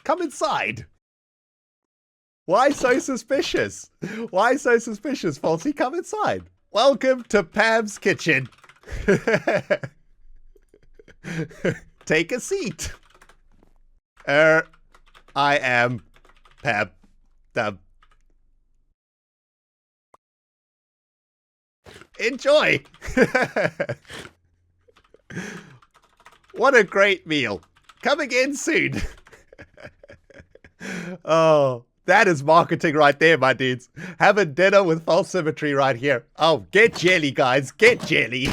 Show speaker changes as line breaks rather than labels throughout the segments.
Come inside. Why so suspicious? Why so suspicious, Falsy? Come inside. Welcome to Pam's kitchen. Take a seat. I am Pam. Enjoy. What a great meal. Come again soon. Oh, that is marketing right there, my dudes. Have a dinner with false symmetry right here. Oh, get jelly, guys. Get jelly.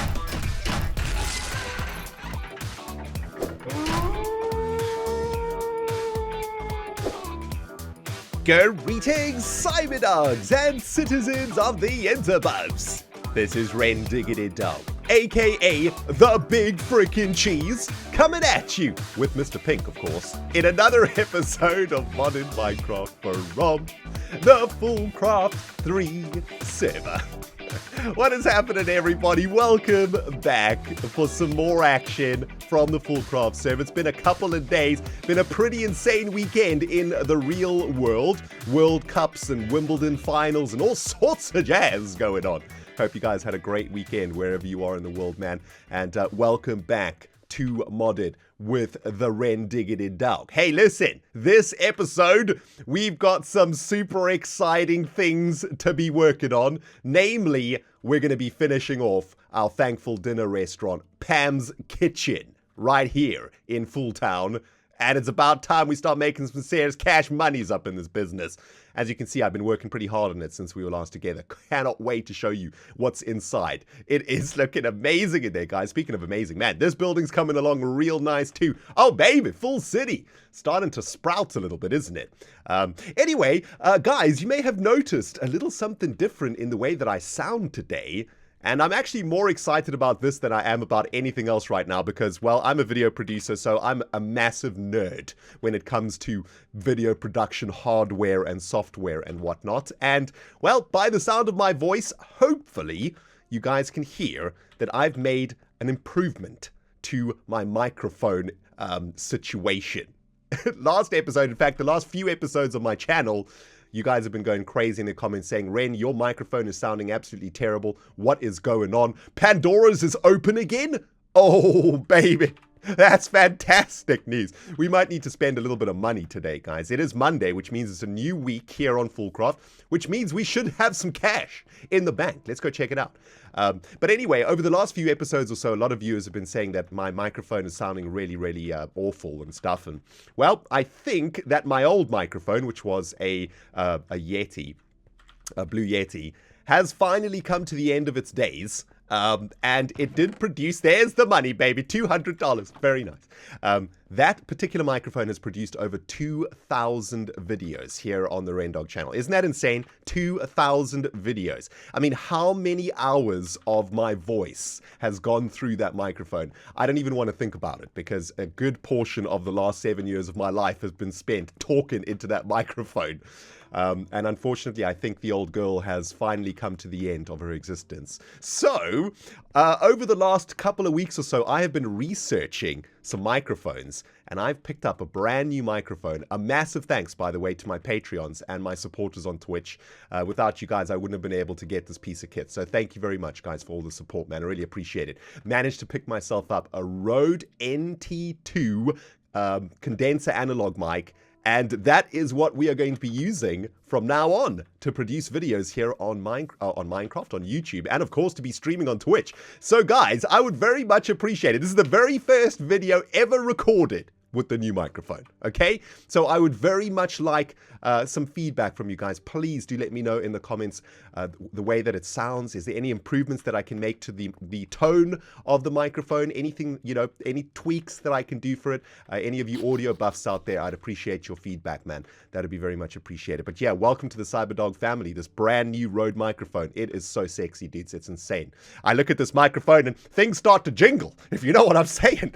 Greetings, cyberdogs and citizens of the interbubs. This is ReNDoG, aka the Big Frickin' Cheese, coming at you with Mr. Pink, of course, in another episode of Modern Minecraft from the FoolCraft 3 server. What is happening, everybody? Welcome back for some more action from the FoolCraft server. It's been a couple of days, been a pretty insane weekend in the real world. World Cups and Wimbledon finals and all sorts of jazz going on. Hope you guys had a great weekend wherever you are in the world, man. And welcome back to Modded with the ReNDoG. Hey, listen, this episode, we've got some super exciting things to be working on. Namely, we're going to be finishing off our thankful dinner restaurant, Pam's Kitchen, right here in Fool Town. And it's about time we start making some serious cash monies up in this business. As you can see, I've been working pretty hard on it since we were last together. Cannot wait to show you what's inside. It is looking amazing in there, guys. Speaking of amazing, man, this building's coming along real nice too. Oh, baby, full city. Starting to sprout a little bit, isn't it? Anyway, guys, you may have noticed a little something different in the way that I sound today. And I'm actually more excited about this than I am about anything else right now because, well, I'm a video producer, so I'm a massive nerd when it comes to video production hardware and software and whatnot. And, well, by the sound of my voice, hopefully you guys can hear that I've made an improvement to my microphone situation. Last episode, in fact, the last few episodes of my channel, you guys have been going crazy in the comments saying, Ren, your microphone is sounding absolutely terrible. What is going on? Pandora's is open again? Oh, baby. That's fantastic news. We might need to spend a little bit of money today, guys. It is Monday, which means it's a new week here on FoolCraft, which means we should have some cash in the bank. Let's go check it out. But anyway, over the last few episodes or so, a lot of viewers have been saying that my microphone is sounding really, really awful and stuff. And, well, I think that my old microphone, which was a Yeti, a Blue Yeti, has finally come to the end of its days. And it did produce, there's the money, baby, $200. Very nice. That particular microphone has produced over 2,000 videos here on the ReNDoG channel. Isn't that insane? 2,000 videos. I mean, how many hours of my voice has gone through that microphone? I don't even want to think about it because a good portion of the last 7 years of my life has been spent talking into that microphone. And unfortunately, I think the old girl has finally come to the end of her existence. So, over the last couple of weeks or so, I have been researching some microphones, and I've picked up a brand new microphone. A massive thanks, by the way, to my Patreons and my supporters on Twitch. Without you guys, I wouldn't have been able to get this piece of kit. So thank you very much, guys, for all the support, man. I really appreciate it. Managed to pick myself up a Rode NT2 condenser analog mic. And that is what we are going to be using from now on to produce videos here on Minecraft, on YouTube, and of course to be streaming on Twitch. So guys, I would very much appreciate it. This is the very first video ever recorded with the new microphone, okay? So I would very much like some feedback from you guys. Please do let me know in the comments the way that it sounds. Is there any improvements that I can make to the tone of the microphone? Anything, you know, any tweaks that I can do for it? Any of you audio buffs out there, I'd appreciate your feedback, man. That'd be very much appreciated. But yeah, welcome to the CyberDog family, this brand new Rode microphone. It is so sexy, dudes. It's insane. I look at this microphone and things start to jingle, if you know what I'm saying.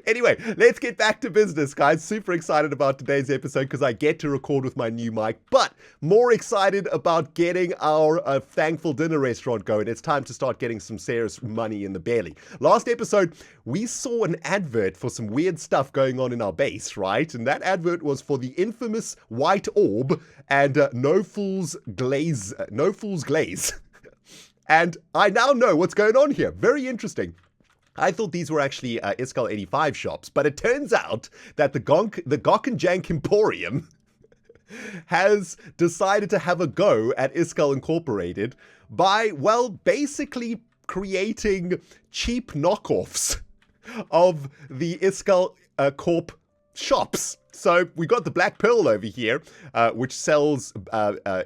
Anyway, let's get back to business, guys. Super excited about today's episode because I get to record with my new mic, but more excited about getting our thankful dinner restaurant going. It's time to start getting some serious money in the belly. Last episode, we saw an advert for some weird stuff going on in our base, right? And that advert was for the infamous white orb and No Fool's Glaze. And I now know what's going on here. Very interesting. I thought these were actually Iskall 85 shops, but it turns out that the Gok and Jank Emporium has decided to have a go at Iskall Incorporated by, well, basically creating cheap knockoffs of the Iskall Corp shops. So we got the Black Pearl over here, which sells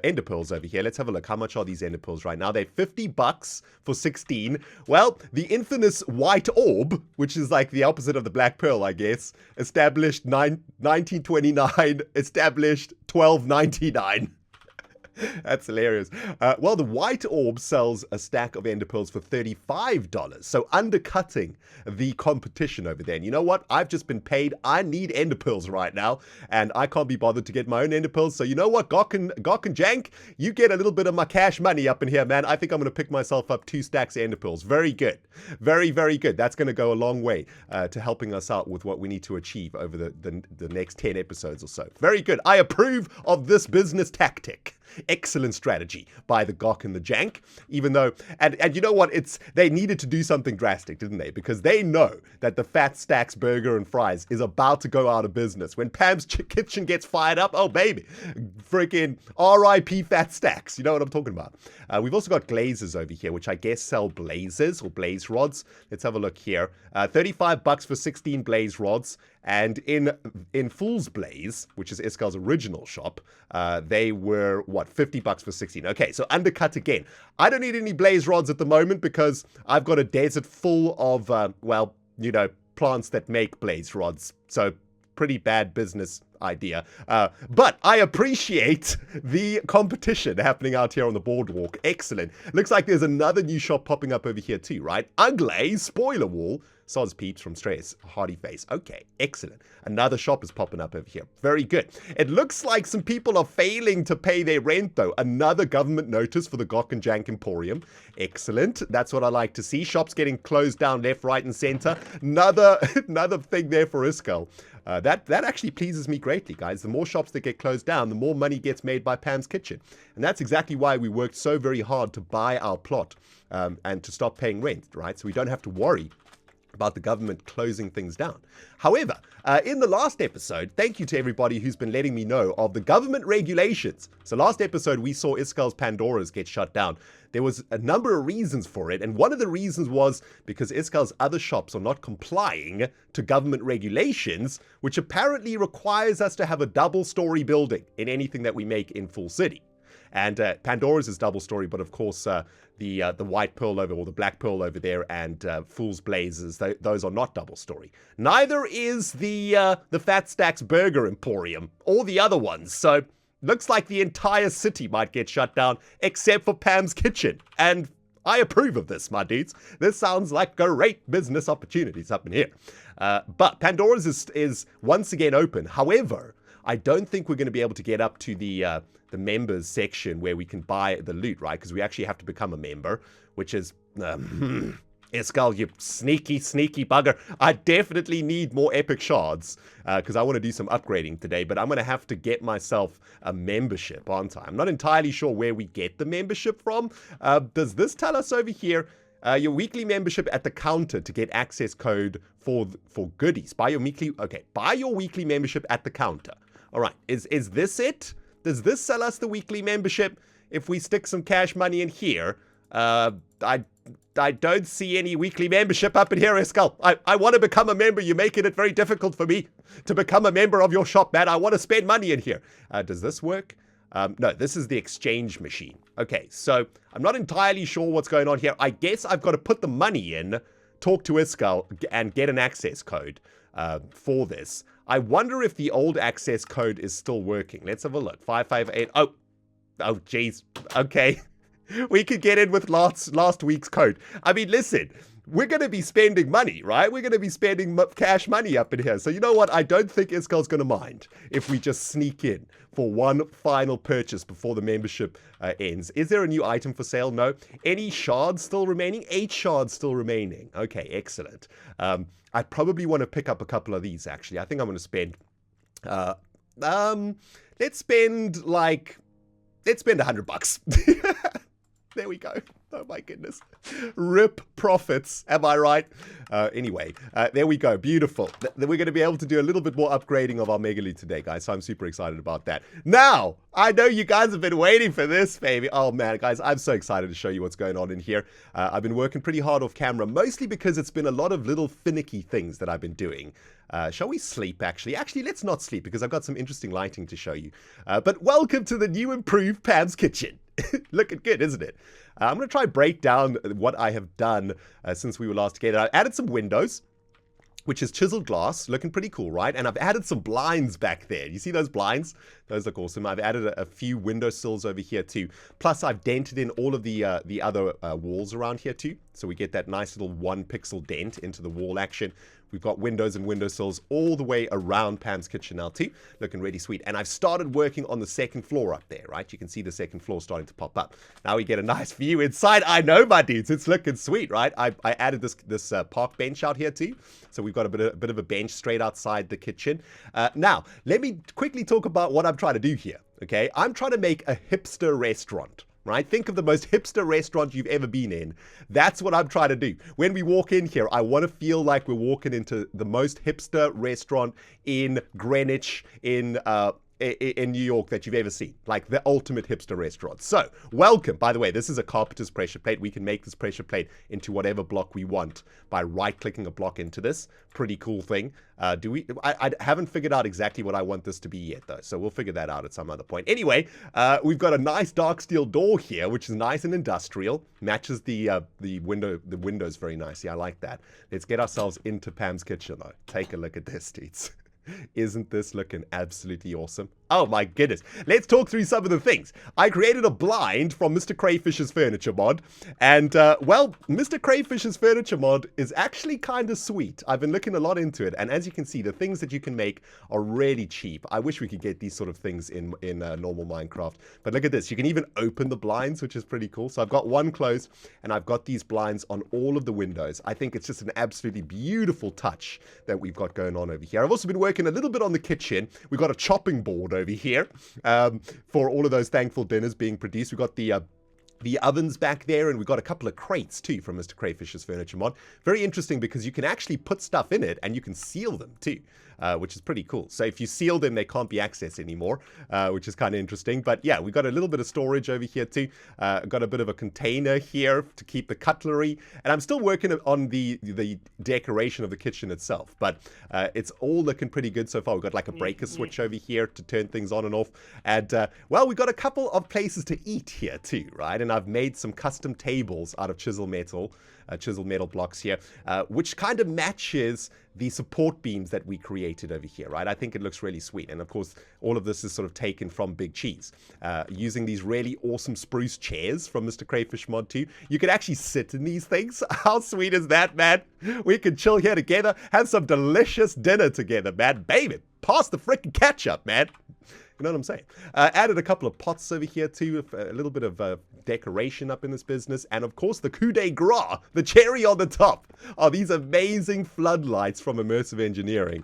Ender Pearls over here. Let's have a look. How much are these Ender Pearls right now? They're $50 for 16. Well, the infamous White Orb, which is like the opposite of the Black Pearl, I guess, established 1929, established 12.99. That's hilarious. Well, the White Orb sells a stack of Ender Pearls for $35, so undercutting the competition over there. And you know what? I've just been paid. I need Ender Pearls right now, and I can't be bothered to get my own Ender Pearls. So you know what, Gok and Jank, you get a little bit of my cash money up in here, man. I think I'm going to pick myself up 2 stacks of Ender Pearls. Very good. Very, very good. That's going to go a long way to helping us out with what we need to achieve over the next 10 episodes or so. Very good. I approve of this business tactic. Excellent strategy by the Gok and the Jank, even though, and you know what, they needed to do something drastic, didn't they? Because they know that the Fat Stacks Burger and Fries is about to go out of business. When Pam's Kitchen gets fired up, oh baby, freaking RIP Fat Stacks. You know what I'm talking about. We've also got glazers over here, which I guess sell blazers or blaze rods. Let's have a look here. $35 for 16 blaze rods. And in Fool's Blaze, which is Iskall's original shop, they were, what, $50 for 16. Okay, so undercut again. I don't need any blaze rods at the moment because I've got a desert full of, well, you know, plants that make blaze rods. So pretty bad business idea. But I appreciate the competition happening out here on the boardwalk. Excellent. Looks like there's another new shop popping up over here too, right? Ugly Spoiler Wall. Soz Peeps from Stress, Hardy Face. Okay, excellent. Another shop is popping up over here. Very good. It looks like some people are failing to pay their rent, though. Another government notice for the Gok and Jank Emporium. Excellent. That's what I like to see. Shops getting closed down left, right, and center. Another thing there for Iskall. That actually pleases me greatly, guys. The more shops that get closed down, the more money gets made by Pam's Kitchen. And that's exactly why we worked so very hard to buy our plot and to stop paying rent, right? So we don't have to worry about the government closing things down. However, in the last episode, thank you to everybody who's been letting me know of the government regulations. So last episode, we saw Iskall's Pandora's get shut down. There was a number of reasons for it, and one of the reasons was because Iskall's other shops are not complying to government regulations, which apparently requires us to have a double-story building in anything that we make in Fool City. And Pandora's is double story, but of course the White Pearl over, or the Black Pearl over there, and Fool's Blazes, those are not double story. Neither is the Fat Stacks Burger Emporium or the other ones. So looks like the entire city might get shut down except for Pam's Kitchen. And I approve of this, my dudes. This sounds like great business opportunities up in here. But Pandora's is once again open. However, I don't think we're going to be able to get up to the members section where we can buy the loot, right? Because we actually have to become a member, which is Iskall, you sneaky bugger. I definitely need more epic shards because I want to do some upgrading today, but I'm going to have to get myself a membership, aren't I? I'm not entirely sure where we get the membership from. Does this tell us over here? Your weekly membership at the counter to get access code for goodies. Buy your weekly membership at the counter. All right, is this it? Does this sell us the weekly membership if we stick some cash money in here? I don't see any weekly membership up in here, Iskall. I want to become a member. You're making it very difficult for me to become a member of your shop, man. I want to spend money in here. Does this work? No, this is the exchange machine. Okay, so I'm not entirely sure what's going on here. I guess I've got to put the money in, talk to Iskall, and get an access code for this. I wonder if the old access code is still working. Let's have a look. 558. Oh, geez. Okay. We could get in with last week's code. I mean, listen, we're going to be spending money, right? We're going to be spending cash money up in here. So you know what? I don't think Iskal's going to mind if we just sneak in for one final purchase before the membership ends. Is there a new item for sale? No. Any shards still remaining? 8 shards still remaining. Okay, excellent. I probably want to pick up a couple of these, actually. I think I'm going to spend... let's spend $100. There we go. Oh my goodness. Rip profits. Am I right? Anyway, there we go. Beautiful. We're going to be able to do a little bit more upgrading of our Mega Loot today, guys. So I'm super excited about that. Now, I know you guys have been waiting for this, baby. Oh man, guys, I'm so excited to show you what's going on in here. I've been working pretty hard off camera, mostly because it's been a lot of little finicky things that I've been doing. Shall we sleep, actually? Actually, let's not sleep because I've got some interesting lighting to show you. But welcome to the new improved Pam's Kitchen. Looking good, isn't it? I'm going to try and break down what I have done since we were last together. I added some windows, which is chiseled glass, looking pretty cool, right? And I've added some blinds back there. You see those blinds? Those look awesome. I've added a few windowsills over here too. Plus, I've dented in all of the other walls around here too. So we get that nice little 1 pixel dent into the wall action. We've got windows and windowsills all the way around Pam's Kitchen now too. Looking really sweet. And I've started working on the second floor up there, right? You can see the second floor starting to pop up. Now we get a nice view inside. I know, my dudes. It's looking sweet, right? I added this park bench out here too. So we've got a bit of a bench straight outside the kitchen. Now, let me quickly talk about what I'm trying to do here, okay? I'm trying to make a hipster restaurant. Right? Think of the most hipster restaurant you've ever been in. That's what I'm trying to do. When we walk in here, I want to feel like we're walking into the most hipster restaurant in Greenwich, in New York that you've ever seen. Like the ultimate hipster restaurant. So, welcome. By the way, this is a carpenter's pressure plate. We can make this pressure plate into whatever block we want by right-clicking a block into this. Pretty cool thing. I haven't figured out exactly what I want this to be yet, though. So we'll figure that out at some other point. Anyway, we've got a nice dark steel door here, which is nice and industrial. Matches the windows very nicely. I like that. Let's get ourselves into Pam's Kitchen, though. Take a look at this, dudes. Isn't this looking absolutely awesome? Oh my goodness. Let's talk through some of the things. I created a blind from Mr. Crayfish's furniture mod. And, well, Mr. Crayfish's furniture mod is actually kind of sweet. I've been looking a lot into it. And as you can see, the things that you can make are really cheap. I wish we could get these sort of things in normal Minecraft. But look at this. You can even open the blinds, which is pretty cool. So I've got one closed, and I've got these blinds on all of the windows. I think it's just an absolutely beautiful touch that we've got going on over here. I've also been working a little bit on the kitchen. We've got a chopping board over here for all of those thankful dinners being produced. We've got the ovens back there, and we've got a couple of crates too from Mr. Crayfish's furniture mod. Very interesting because you can actually put stuff in it and you can seal them too, which is pretty cool. So if you seal them, they can't be accessed anymore, which is kind of interesting. But yeah, we've got a little bit of storage over here too. Got a bit of a container here to keep the cutlery, and I'm still working on the decoration of the kitchen itself, but it's all looking pretty good so far. We've got like a breaker switch over here to turn things on and off, and well, we've got a couple of places to eat here too, right? And I've made some custom tables out of chiseled metal blocks here, which kind of matches the support beams that we created over here, right? I think it looks really sweet. And of course, all of this is sort of taken from Big Cheese. Using these really awesome spruce chairs from Mr. Crayfish Mod 2. You can actually sit in these things. How sweet is that, man? We can chill here together, have some delicious dinner together, man. Baby, pass the freaking ketchup, man. You know what I'm saying? Added a couple of pots over here too, a little bit of decoration up in this business. And of course, the coup de grace, the cherry on the top, are these amazing floodlights from Immersive Engineering.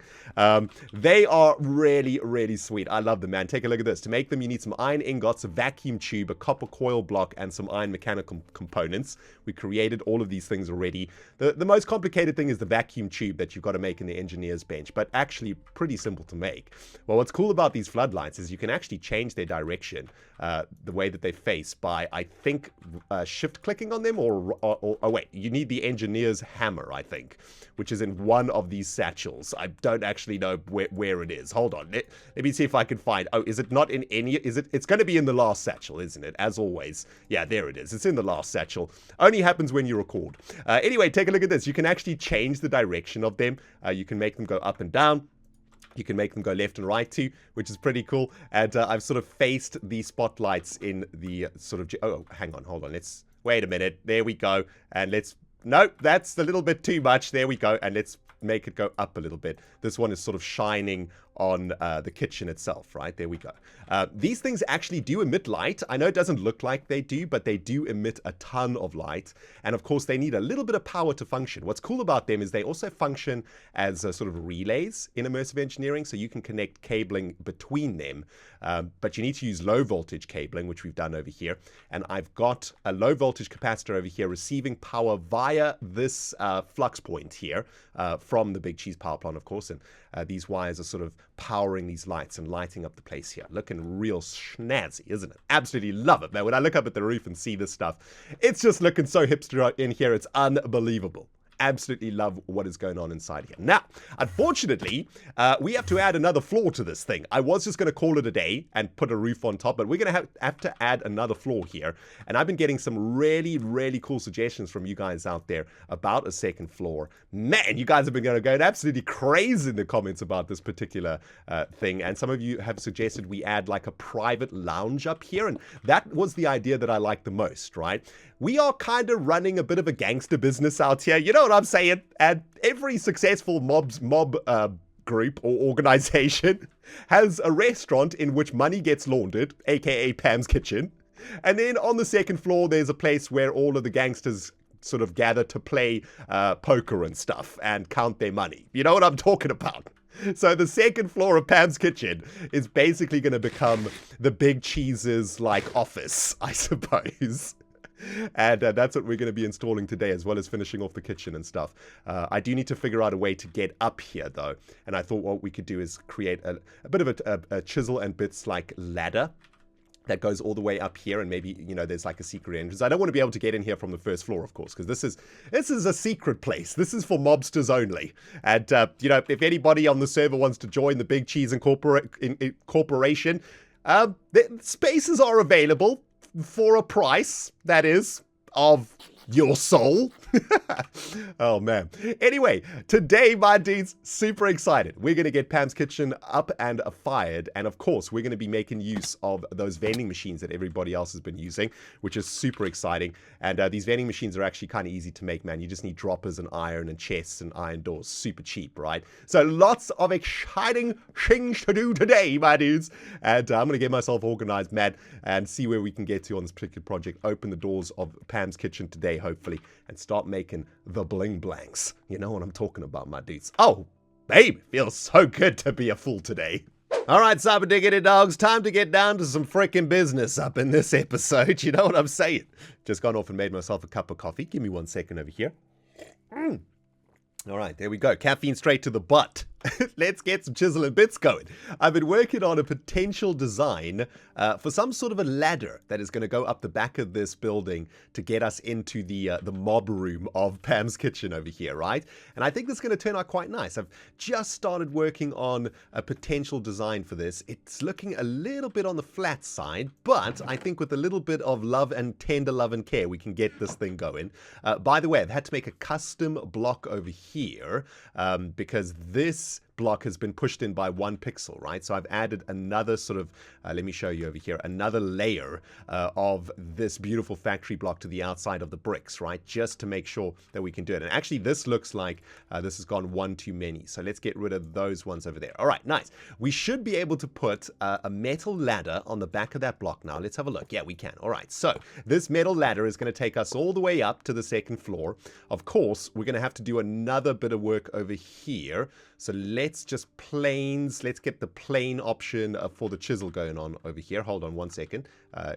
They are really, really sweet. I love them, man. Take a look at this. To make them, you need some iron ingots, a vacuum tube, a copper coil block, and some iron mechanical components. We created all of these things already. The most complicated thing is the vacuum tube that you've got to make in the engineer's bench, but actually pretty simple to make. Well, what's cool about these floodlights is you can actually change their direction, the way that they face by, I think, shift clicking on them, or oh wait, you need the engineer's hammer, I think, which is in one of these satchels. I don't actually know where it is. Hold on, let me see if I can find. Oh, is it not in any? It's going to be in the last satchel, isn't it? As always. Yeah, there it is. It's in the last satchel. Only happens when you record. Anyway, take a look at this. You can actually change the direction of them. You can make them go up and down. You can make them go left and right too, which is pretty cool. And I've sort of faced the spotlights in the sort of... Oh, hang on, hold on. Let's... Wait a minute. There we go. And let's Nope, that's a little bit too much. There we go. And let's make it go up a little bit. This one is sort of shining on the kitchen itself, right? There we go. These things actually do emit light. I know it doesn't look like they do, but they do emit a ton of light. And of course, they need a little bit of power to function. What's cool about them is they also function as sort of relays in immersive engineering, so you can connect cabling between them. But you need to use low voltage cabling, which we've done over here. And I've got a low voltage capacitor over here receiving power via this flux point here from the Big Cheese power plant, of course. And these wires are sort of powering these lights and lighting up the place here. Looking real snazzy, isn't it? Absolutely love it, man. When I look up at the roof and see this stuff, it's just looking so hipster in here. It's unbelievable. Absolutely love what is going on inside here. Now, unfortunately, we have to add another floor to this thing. I was just going to call it a day and put a roof on top, but we're going to have to add another floor here. And I've been getting some really, really cool suggestions from you guys out there about a second floor. Man, you guys have been going absolutely crazy in the comments about this particular thing. And some of you have suggested we add like a private lounge up here. And that was the idea that I liked the most, right? We are kind of running a bit of a gangster business out here. You know what I'm saying? And every successful mob group or organization has a restaurant in which money gets laundered, aka Pam's Kitchen. And then on the second floor, there's a place where all of the gangsters sort of gather to play poker and stuff and count their money. You know what I'm talking about? So the second floor of Pam's Kitchen is basically going to become the Big Cheese's like office, I suppose. And that's what we're going to be installing today, as well as finishing off the kitchen and stuff. I do need to figure out a way to get up here, though. And I thought what we could do is create a bit of a chisel and bits like ladder that goes all the way up here, and maybe, you know, there's like a secret entrance. I don't want to be able to get in here from the first floor, of course, because this is a secret place. This is for mobsters only. And, you know, if anybody on the server wants to join the Big Cheese Corporation, the spaces are available. For a price, that is, of your soul. Oh, man. Anyway, today, my dudes, super excited. We're going to get Pam's Kitchen up and fired. And, of course, we're going to be making use of those vending machines that everybody else has been using, which is super exciting. And these vending machines are actually kind of easy to make, man. You just need droppers and iron and chests and iron doors. Super cheap, right? So lots of exciting things to do today, my dudes. And I'm going to get myself organized, man, and see where we can get to on this particular project. Open the doors of Pam's Kitchen today, hopefully, and start making the bling blanks. You know what I'm talking about, my dudes. Oh, babe, feels so good to be a fool today. All right, cyber diggity dogs, time to get down to some freaking business up in this episode. You know what I'm saying? Just gone off and made myself a cup of coffee. Give me 1 second over here. All right, there we go. Caffeine straight to the butt. Let's get some chisel and bits going. I've been working on a potential design for some sort of a ladder that is going to go up the back of this building to get us into the mob room of Pam's Kitchen over here, right? And I think this is going to turn out quite nice. I've just started working on a potential design for this. It's looking a little bit on the flat side, but I think with a little bit of love and tender love and care, we can get this thing going. By the way, I've had to make a custom block over here because this block has been pushed in by 1 pixel, right? So I've added another sort of, let me show you over here, another layer of this beautiful factory block to the outside of the bricks, right? Just to make sure that we can do it. And actually, this looks like this has gone 1 too many. So let's get rid of those ones over there. All right, nice. We should be able to put a metal ladder on the back of that block now. Let's have a look. Yeah, we can. All right, so this metal ladder is going to take us all the way up to the second floor. Of course, we're going to have to do another bit of work over here. So let's just let's get the plane option for the chisel going on over here. Hold on 1 second.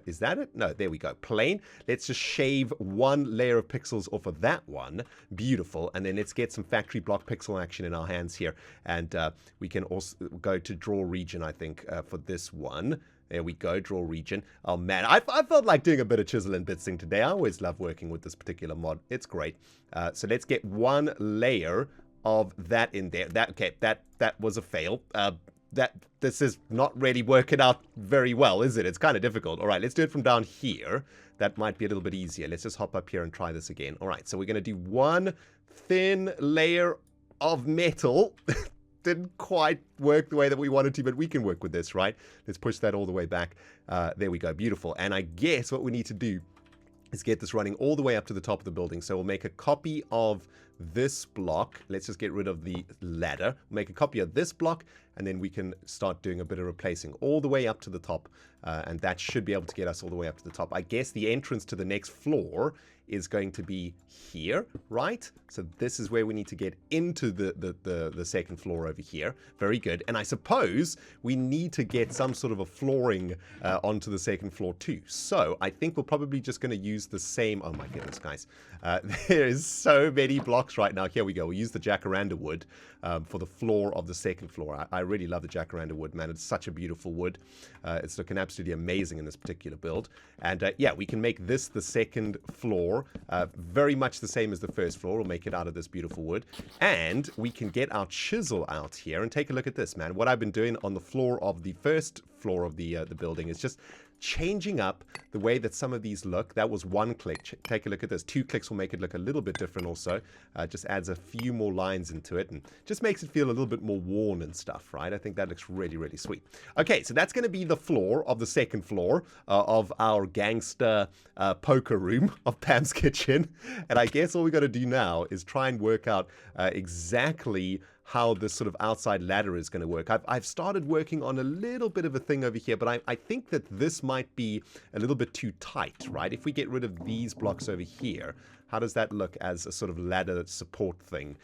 Is that it? No, there we go. Plane. Let's just shave 1 layer of pixels off of that one. Beautiful. And then let's get some factory block pixel action in our hands here. And we can also go to draw region, I think, for this one. There we go, draw region. Oh man, I felt like doing a bit of chisel and bits thing today. I always love working with this particular mod. It's great. So let's get 1 layer of that in there. That was a fail. This is not really working out very well, is it? It's kind of difficult. All right, let's do it from down here. That might be a little bit easier. Let's just hop up here and try this again. All right, so we're going to do 1 thin layer of metal. Didn't quite work the way that we wanted to, but we can work with this, right? Let's push that all the way back. There we go. Beautiful. And I guess what we need to do is get this running all the way up to the top of the building. So we'll make a copy of this block. Let's just get rid of the ladder. Make a copy of this block, and then we can start doing a bit of replacing all the way up to the top. And that should be able to get us all the way up to the top. I guess the entrance to the next floor is going to be here, right? So this is where we need to get into the second floor over here. Very good. And I suppose we need to get some sort of a flooring onto the second floor too. So I think we're probably just going to use the same... Oh my goodness, guys. There is so many blocks right now. Here we go. We'll use the jacaranda wood for the floor of the second floor. I really love the jacaranda wood, man. It's such a beautiful wood. It's looking absolutely amazing in this particular build. And yeah, we can make this the second floor. Very much the same as the first floor. We'll make it out of this beautiful wood. And we can get our chisel out here and take a look at this, man. What I've been doing on the floor of the first floor of the building is just changing up the way that some of these look. That was one click. Take a look at this. 2 clicks will make it look a little bit different also. Just adds a few more lines into it and just makes it feel a little bit more worn and stuff, right? I think that looks really, really sweet. Okay, so that's going to be the floor of the second floor of our gangster poker room of Pam's Kitchen. And I guess all we got to do now is try and work out exactly how this sort of outside ladder is going to work. I've started working on a little bit of a thing over here, but I think that this might be a little bit too tight, right? If we get rid of these blocks over here, how does that look as a sort of ladder support thing?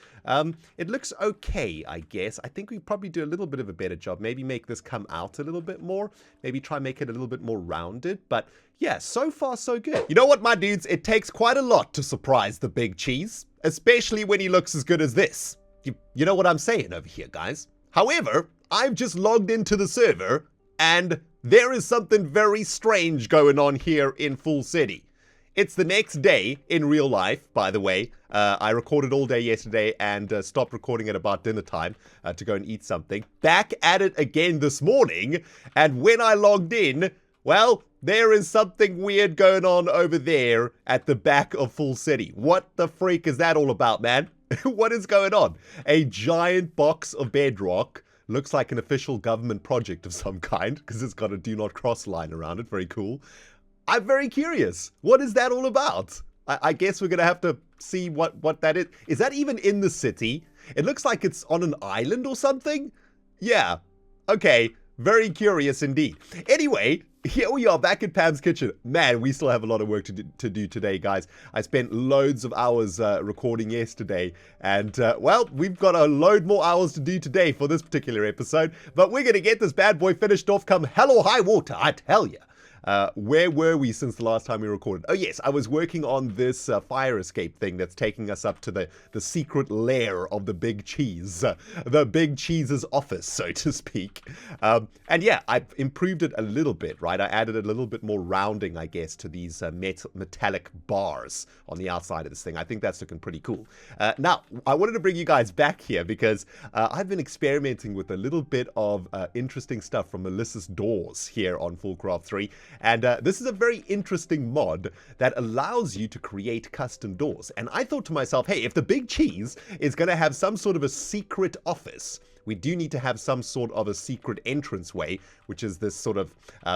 It looks okay, I guess. I think we probably do a little bit of a better job. Maybe make this come out a little bit more. Maybe try and make it a little bit more rounded. But yeah, so far so good. You know what, my dudes? It takes quite a lot to surprise the big cheese, especially when he looks as good as this. You know what I'm saying over here, guys. However, I've just logged into the server, and there is something very strange going on here in Fool City. It's the next day in real life, by the way. I recorded all day yesterday and stopped recording at about dinner time to go and eat something. Back at it again this morning, and when I logged in, well, there is something weird going on over there at the back of Fool City. What the freak is that all about, man? What is going on? A giant box of bedrock. Looks like an official government project of some kind, because it's got a do not cross line around it. Very cool. I'm very curious. What is that all about? I guess we're going to have to see what that is. Is that even in the city? It looks like it's on an island or something. Yeah. Okay. Very curious indeed. Anyway, here we are back in Pam's Kitchen. Man, we still have a lot of work to do today, guys. I spent loads of hours recording yesterday. And, well, we've got a load more hours to do today for this particular episode. But we're going to get this bad boy finished off come hell or high water, I tell you. Where were we since the last time we recorded? Oh yes, I was working on this fire escape thing that's taking us up to the secret lair of the big cheese. The big cheese's office, so to speak. And yeah, I've improved it a little bit, right? I added a little bit more rounding, I guess, to these metallic bars on the outside of this thing. I think that's looking pretty cool. Now, I wanted to bring you guys back here because I've been experimenting with a little bit of interesting stuff from Molasses Doors here on FoolCraft 3. And this is a very interesting mod that allows you to create custom doors. And I thought to myself, hey, if the big cheese is going to have some sort of a secret office, we do need to have some sort of a secret entranceway, which is this sort of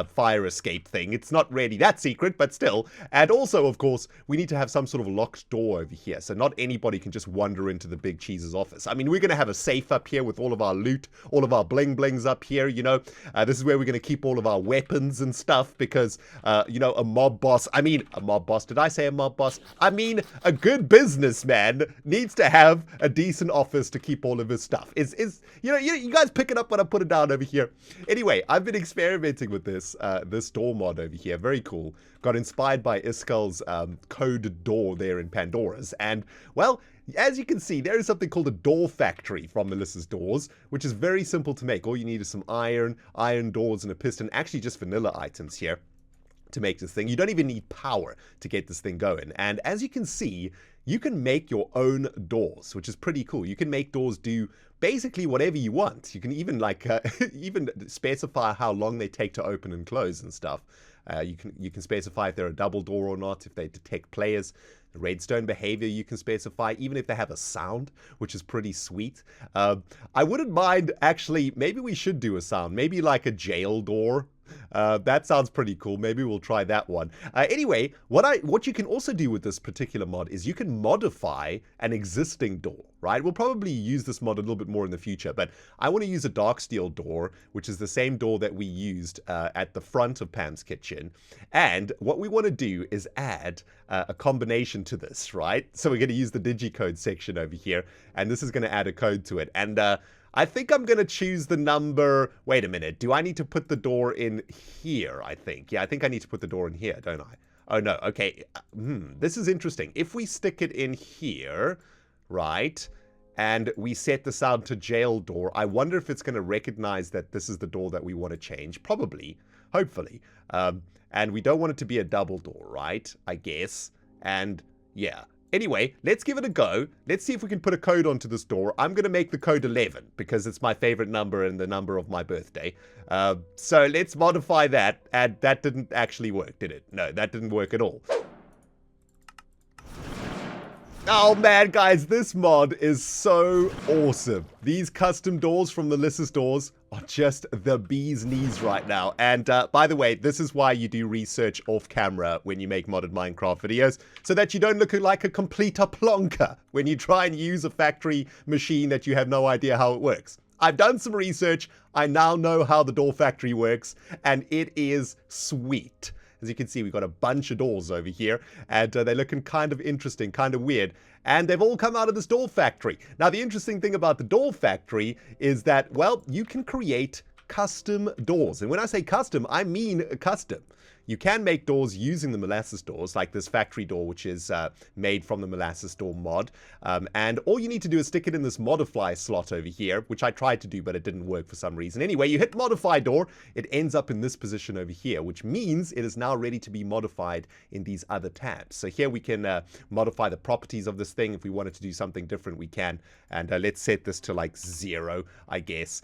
fire escape thing. It's not really that secret, but still. And also, of course, we need to have some sort of locked door over here, so not anybody can just wander into the big cheese's office. I mean, we're going to have a safe up here with all of our loot, all of our bling blings up here, you know. This is where we're going to keep all of our weapons and stuff because, you know, a mob boss, did I say a mob boss? I mean, a good businessman needs to have a decent office to keep all of his stuff. You know, you guys picking up what I put it down over here. Anyway, I've been experimenting with this door mod over here. Very cool. Got inspired by Iskal's code door there in Pandora's. And, well, as you can see, there is something called a door factory from Molasses Doors, which is very simple to make. All you need is some iron doors, and a piston. Actually, just vanilla items here to make this thing. You don't even need power to get this thing going. And as you can see, you can make your own doors, which is pretty cool. You can make doors do basically whatever you want. You can even like even specify how long they take to open and close and stuff. You can specify if they're a double door or not, if they detect players. The redstone behavior you can specify, even if they have a sound, which is pretty sweet. I wouldn't mind, actually, maybe we should do a sound. Maybe like a jail door. That sounds pretty cool. Maybe we'll try that one. Anyway, what you can also do with this particular mod is you can modify an existing door, right? We'll probably use this mod a little bit more in the future, but I want to use a dark steel door, which is the same door that we used at the front of Pam's kitchen. And what we want to do is add a combination to this, right? So we're going to use the digicode section over here, and this is going to add a code to it. And I think I'm going to choose the number... Wait a minute. Do I need to put the door in here, I think? Yeah, I think I need to put the door in here, don't I? Oh, no. Okay. This is interesting. If we stick it in here, right, and we set the sound to jail door, I wonder if it's going to recognize that this is the door that we want to change. Probably. Hopefully. And we don't want it to be a double door, right? I guess. And, yeah. Anyway, let's give it a go. Let's see if we can put a code onto this door. I'm going to make the code 11 because it's my favorite number and the number of my birthday. So let's modify that. And that didn't actually work, did it? No, that didn't work at all. Oh man, guys, this mod is so awesome. These custom doors from Molasses Doors are just the bee's knees right now. And by the way, this is why you do research off camera when you make modded Minecraft videos, so that you don't look like a complete plonker when you try and use a factory machine that you have no idea how it works. I've done some research. I now know how the door factory works, and it is sweet. As you can see, we've got a bunch of doors over here, and they're looking kind of interesting, kind of weird. And they've all come out of this door factory. Now, the interesting thing about the door factory is that, well, you can create custom doors. And when I say custom, I mean custom. You can make doors using the Molasses Doors, like this factory door, which is made from the Molasses Door mod. And all you need to do is stick it in this modify slot over here, which I tried to do, but it didn't work for some reason. Anyway, you hit modify door, it ends up in this position over here, which means it is now ready to be modified in these other tabs. So here we can modify the properties of this thing. If we wanted to do something different, we can. And let's set this to like 0, I guess.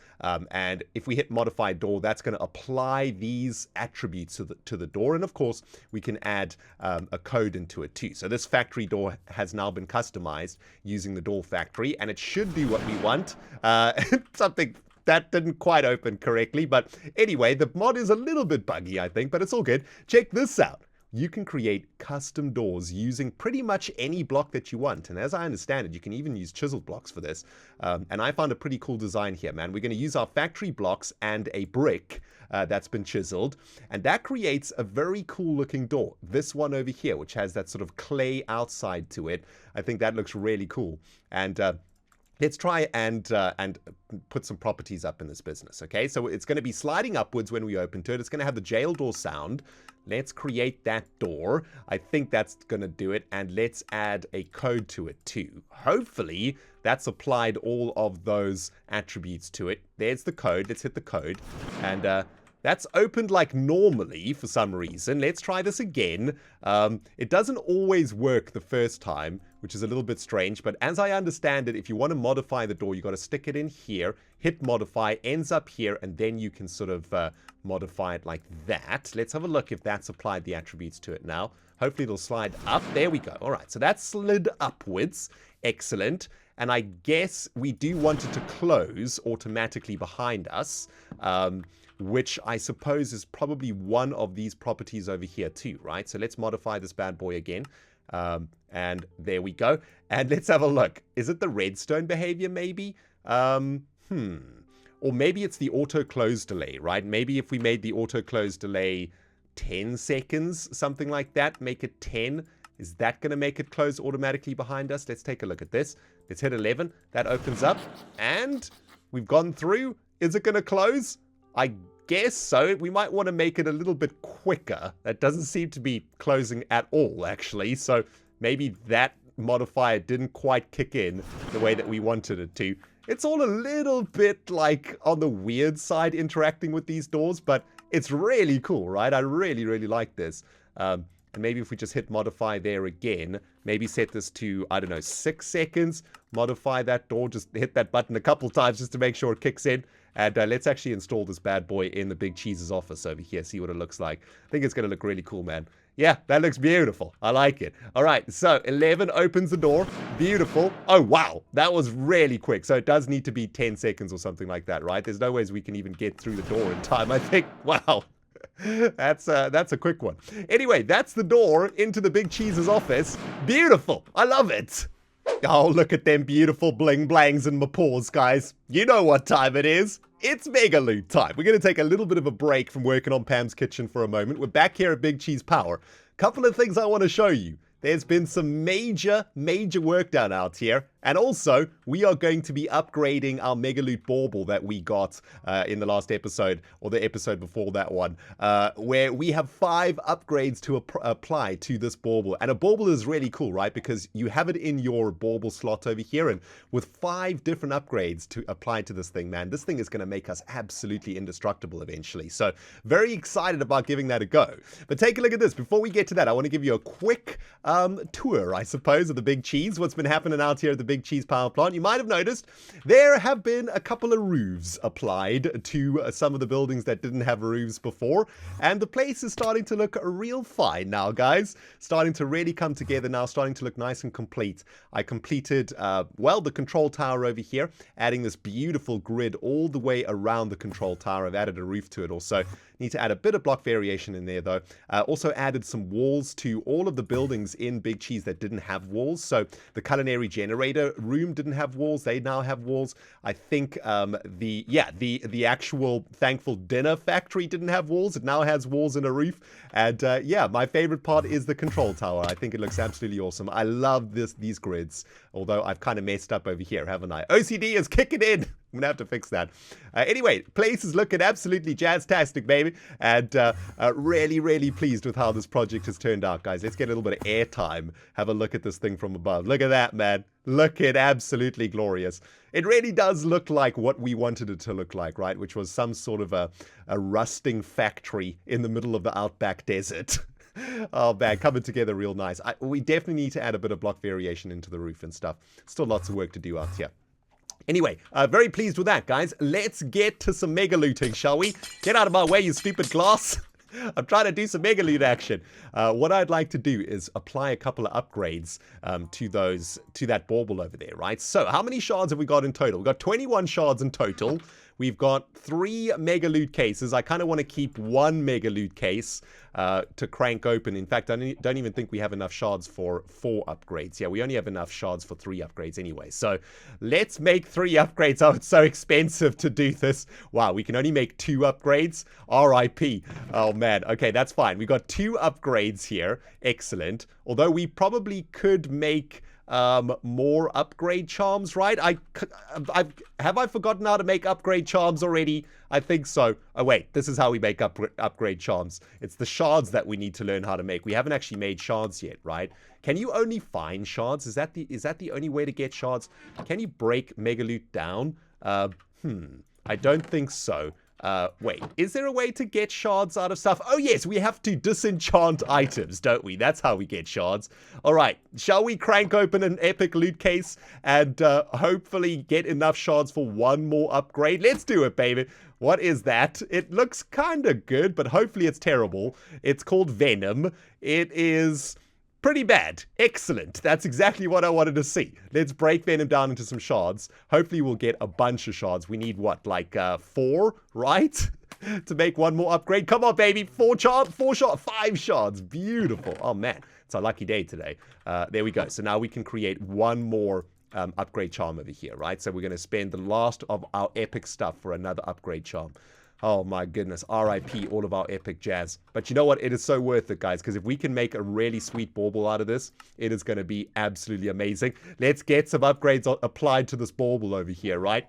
And if we hit modify door, that's going to apply these attributes to the door. And of course, we can add a code into it too. So this factory door has now been customized using the door factory, and it should do what we want. Something that didn't quite open correctly. But anyway, the mod is a little bit buggy, I think, but it's all good. Check this out. You can create custom doors using pretty much any block that you want. And as I understand it, you can even use chiseled blocks for this. And I found a pretty cool design here, man. We're going to use our factory blocks and a brick that's been chiseled. And that creates a very cool looking door. This one over here, which has that sort of clay outside to it. I think that looks really cool. And let's try and put some properties up in this business, okay? So it's going to be sliding upwards when we open to it. It's going to have the jail door sound. Let's create that door. I think that's going to do it. And let's add a code to it too. Hopefully, that's applied all of those attributes to it. There's the code. Let's hit the code. And that's opened like normally for some reason. Let's try this again. It doesn't always work the first time, which is a little bit strange. But as I understand it, if you want to modify the door, you got to stick it in here, hit modify, ends up here, and then you can sort of modify it like that. Let's have a look if that's applied the attributes to it now. Hopefully it'll slide up. There we go. All right, so that slid upwards. Excellent. And I guess we do want it to close automatically behind us, which I suppose is probably one of these properties over here too, right? So let's modify this bad boy again. And there we go. And let's have a look. Is it the redstone behavior maybe? Or maybe it's the auto close delay, right? Maybe if we made the auto close delay 10 seconds, something like that, make it 10. Is that going to make it close automatically behind us? Let's take a look at this. Let's hit 11. That opens up. And we've gone through. Is it going to close? I guess so. We might want to make it a little bit quicker. That doesn't seem to be closing at all, actually. So maybe that modifier didn't quite kick in the way that we wanted it to. It's all a little bit like on the weird side interacting with these doors, but it's really cool, right? I really, really like this. And maybe if we just hit modify there again, maybe set this to, I don't know, 6 seconds, modify that door, just hit that button a couple times just to make sure it kicks in. And let's actually install this bad boy in the Big Cheese's office over here, see what it looks like. I think it's going to look really cool, man. Yeah, that looks beautiful. I like it. All right, so 11 opens the door. Beautiful. Oh, wow. That was really quick. So it does need to be 10 seconds or something like that, right? There's no ways we can even get through the door in time, I think. Wow. That's a quick one. Anyway, that's the door into the Big Cheese's office. Beautiful. I love it. Oh, look at them beautiful bling blangs in my paws, guys. You know what time it is. It's Mega Loot time. We're going to take a little bit of a break from working on Pam's kitchen for a moment. We're back here at Big Cheese Power. Couple of things I want to show you. There's been some major work done out here. And also, we are going to be upgrading our Mega Loot bauble that we got in the last episode, or the episode before that one, where we have 5 upgrades to apply to this bauble. And a bauble is really cool, right? Because you have it in your bauble slot over here, and with 5 different upgrades to apply to this thing, man, this thing is going to make us absolutely indestructible eventually. So, very excited about giving that a go. But take a look at this. Before we get to that, I want to give you a quick tour, I suppose, of the Big Cheese. What's been happening out here at the Big Cheese Power Plant. You might have noticed there have been a couple of roofs applied to some of the buildings that didn't have roofs before, and the place is starting to look real fine now, guys. Starting to really come together now, starting to look nice and complete. I completed, well, the control tower over here, adding this beautiful grid all the way around the control tower. I've added a roof to it also. Need to add a bit of block variation in there, though. Also added some walls to all of the buildings in Big Cheese that didn't have walls. So the culinary generator room didn't have walls. They now have walls. I think the actual Thankful Dinner factory didn't have walls. It now has walls and a roof. And yeah, my favorite part is the control tower. I think it looks absolutely awesome. I love these grids, although I've kind of messed up over here, haven't I? OCD is kicking in. I'm gonna have to fix that. Anyway, place is looking absolutely jazz-tastic, baby. And really pleased with how this project has turned out, guys. Let's get a little bit of airtime. Have a look at this thing from above. Look at that, man. Looking absolutely glorious. It really does look like what we wanted it to look like, right? Which was some sort of a rusting factory in the middle of the outback desert. Oh, man, coming together real nice. We definitely need to add a bit of block variation into the roof and stuff. Still lots of work to do out here. Anyway, very pleased with that, guys. Let's get to some mega looting, shall we? Get out of my way, you stupid glass. I'm trying to do some mega loot action. What I'd like to do is apply a couple of upgrades to that bauble over there, right? So, how many shards have we got in total? We've got 21 shards in total. We've got 3 mega loot cases. I kind of want to keep 1 mega loot case to crank open. In fact, I don't even think we have enough shards for 4 upgrades. Yeah, we only have enough shards for 3 upgrades anyway. So let's make 3 upgrades. Oh, it's so expensive to do this. Wow, we can only make 2 upgrades. RIP. Oh, man. Okay, that's fine. We've got 2 upgrades here. Excellent. Although we probably could make more upgrade charms, right? Have I forgotten how to make upgrade charms already? I think so. Oh wait, this is how we make upgrade charms. It's the shards that we need to learn how to make. We haven't actually made shards yet, right? Can you only find shards? Is that the only way to get shards? Can you break Mega Loot down? I don't think so. Wait, is there a way to get shards out of stuff? Oh yes, we have to disenchant items, don't we? That's how we get shards. Alright, shall we crank open an epic loot case and hopefully get enough shards for 1 more upgrade? Let's do it, baby. What is that? It looks kind of good, but hopefully it's terrible. It's called Venom. It is pretty bad. Excellent. That's exactly what I wanted to see. Let's break Venom down into some shards. Hopefully we'll get a bunch of shards. We need what, like 4, right? To make 1 more upgrade. Come on, baby. 5 shards. Beautiful. Oh, man. It's our lucky day today. There we go. So now we can create 1 more upgrade charm over here, right? So we're going to spend the last of our epic stuff for another upgrade charm. Oh my goodness, RIP all of our epic jazz. But you know what? It is so worth it, guys, because if we can make a really sweet bauble out of this, it is going to be absolutely amazing. Let's get some upgrades applied to this bauble over here, right?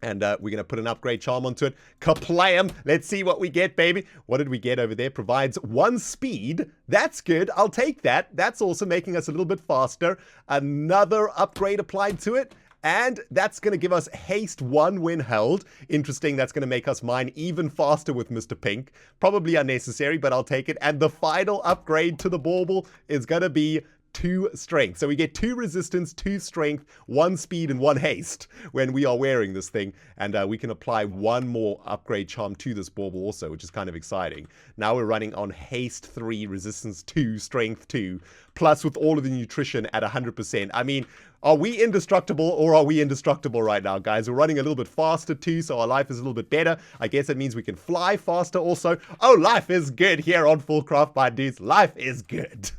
And we're going to put an upgrade charm onto it. Kaplam! Let's see what we get, baby. What did we get over there? Provides 1 speed. That's good. I'll take that. That's also making us a little bit faster. Another upgrade applied to it. And that's going to give us haste 1 when held. Interesting, that's going to make us mine even faster with Mr. Pink. Probably unnecessary, but I'll take it. And the final upgrade to the bauble is going to be 2 strength. So we get 2 resistance, 2 strength, 1 speed, and 1 haste when we are wearing this thing. And we can apply 1 more upgrade charm to this bauble also, which is kind of exciting. Now we're running on haste 3, resistance 2, strength 2, plus with all of the nutrition at 100%. I mean, are we indestructible or are we indestructible right now, guys? We're running a little bit faster too, so our life is a little bit better. I guess it means we can fly faster also. Oh, life is good here on FoolCraft, my dudes. Life is good.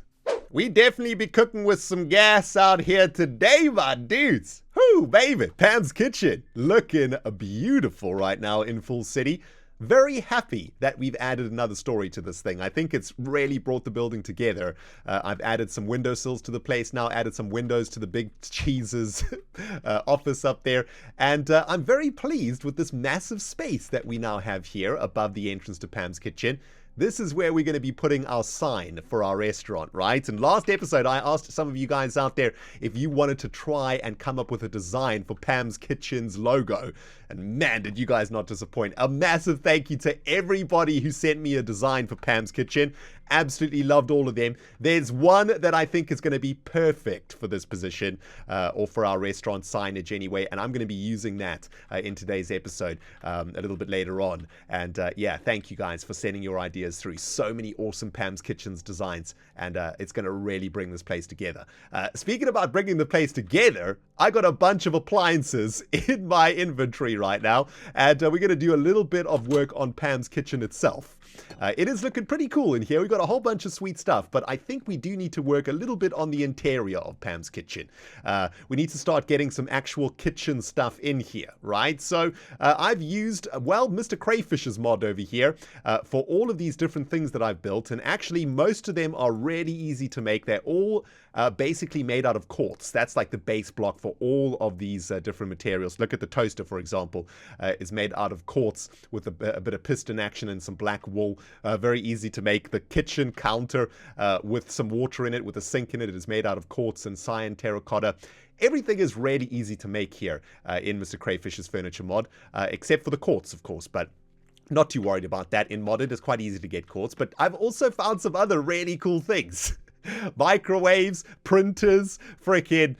We definitely be cooking with some gas out here today, my dudes. Whoo, baby. Pam's Kitchen looking beautiful right now in Full City. Very happy that we've added another story to this thing. I think it's really brought the building together. I've added some windowsills to the place now, added some windows to the Big Cheese's office up there. And I'm very pleased with this massive space that we now have here above the entrance to Pam's Kitchen. This is where we're going to be putting our sign for our restaurant, right? And last episode, I asked some of you guys out there if you wanted to try and come up with a design for Pam's Kitchen's logo. And man, did you guys not disappoint. A massive thank you to everybody who sent me a design for Pam's Kitchen. Absolutely loved all of them. There's one that I think is going to be perfect for this position, or for our restaurant signage anyway, and I'm going to be using that in today's episode a little bit later on. And yeah, thank you guys for sending your ideas through. So many awesome Pam's Kitchens designs, and it's going to really bring this place together. Speaking about bringing the place together, I got a bunch of appliances in my inventory right now, and we're going to do a little bit of work on Pam's Kitchen itself. It is looking pretty cool in here. We've got a whole bunch of sweet stuff, but I think we do need to work a little bit on the interior of Pam's Kitchen. We need to start getting some actual kitchen stuff in here, right? So I've used, well, Mr. Crayfish's mod over here for all of these different things that I've built, and actually most of them are really easy to make. They're all basically made out of quartz. That's like the base block for all of these different materials. Look at the toaster, for example, is made out of quartz with a bit of piston action and some black wool. Very easy to make. The kitchen counter with some water in it, with a sink in it, is made out of quartz and cyan terracotta. Everything is really easy to make here in Mr. Crayfish's furniture mod, except for the quartz, of course, but not too worried about that. In modded, it's quite easy to get quartz, but I've also found some other really cool things. Microwaves, printers, freaking,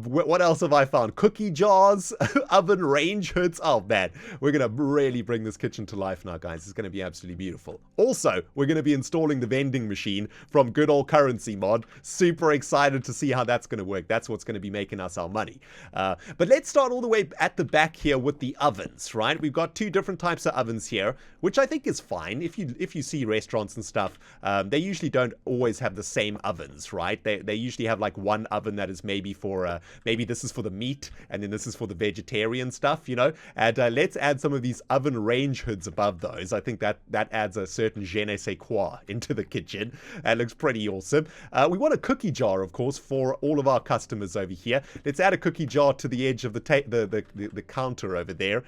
what else have I found? Cookie jars, oven range hoods. Oh man, we're going to really bring this kitchen to life now, guys. It's going to be absolutely beautiful. Also, we're going to be installing the vending machine from Good Old Currency mod. Super excited to see how that's going to work. That's what's going to be making us our money. But let's start all the way at the back here with the ovens, right? We've got 2 different types of ovens here, which I think is fine. If you see restaurants and stuff, they usually don't always have the same ovens, right? They usually have like one oven that is maybe for maybe this is for the meat and then this is for the vegetarian stuff, you know. And let's add some of these oven range hoods above those. I think that adds a certain je ne sais quoi into the kitchen. That looks pretty awesome. We want a cookie jar, of course, for all of our customers over here. Let's add a cookie jar to the edge of the counter over there,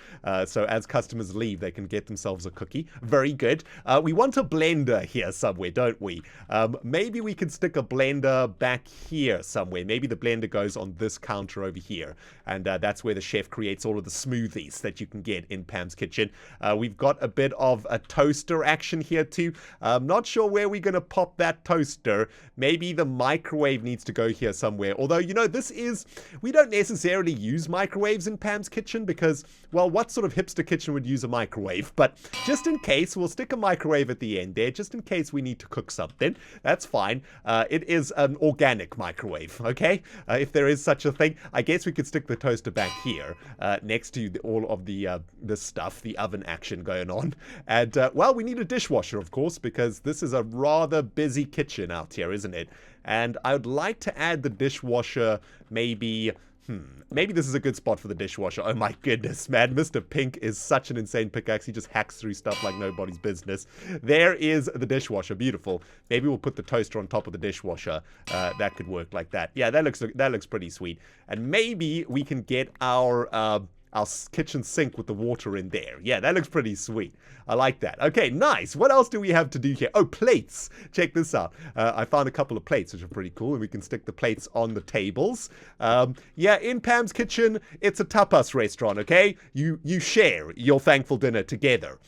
so as customers leave they can get themselves a cookie. Very good. We want a blender here somewhere, don't we? Maybe we could stick a blender back here somewhere. Maybe the blender goes on this counter over here, and that's where the chef creates all of the smoothies that you can get in Pam's Kitchen. We've got a bit of a toaster action here too. I'm not sure where we're going to pop that toaster. Maybe the microwave needs to go here somewhere. Although, you know, we don't necessarily use microwaves in Pam's Kitchen because, well, what sort of hipster kitchen would use a microwave? But just in case, we'll stick a microwave at the end there, just in case we need to cook something. That's fine. It is an organic microwave, okay? If there is such a thing. I guess we could stick the toaster back here, next to all of the stuff, the oven action going on. And, well, we need a dishwasher, of course, because this is a rather busy kitchen out here, isn't it? And I would like to add the dishwasher maybe... Maybe this is a good spot for the dishwasher. Oh my goodness, man. Mr. Pink is such an insane pickaxe. He just hacks through stuff like nobody's business. There is the dishwasher. Beautiful. Maybe we'll put the toaster on top of the dishwasher. That could work like that. Yeah, that looks pretty sweet. And maybe we can get our kitchen sink with the water in there. Yeah, that looks pretty sweet. I like that. Okay, nice. What else do we have to do here? Oh, plates. Check this out. I found a couple of plates, which are pretty cool, and we can stick the plates on the tables. Yeah, in Pam's Kitchen, it's a tapas restaurant, okay? You share your thankful dinner together.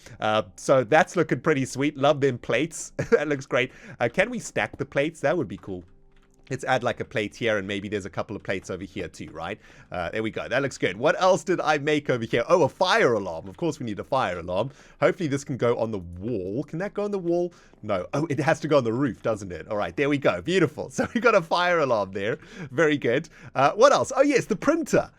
So that's looking pretty sweet. Love them plates. That looks great. Can we stack the plates? That would be cool. Let's add like a plate here, and maybe there's a couple of plates over here too, right? There we go. That looks good. What else did I make over here? Oh, a fire alarm. Of course we need a fire alarm. Hopefully this can go on the wall. Can that go on the wall? No. Oh, it has to go on the roof, doesn't it? All right, there we go. Beautiful. So we got a fire alarm there. Very good. What else? Oh, yes, the printer.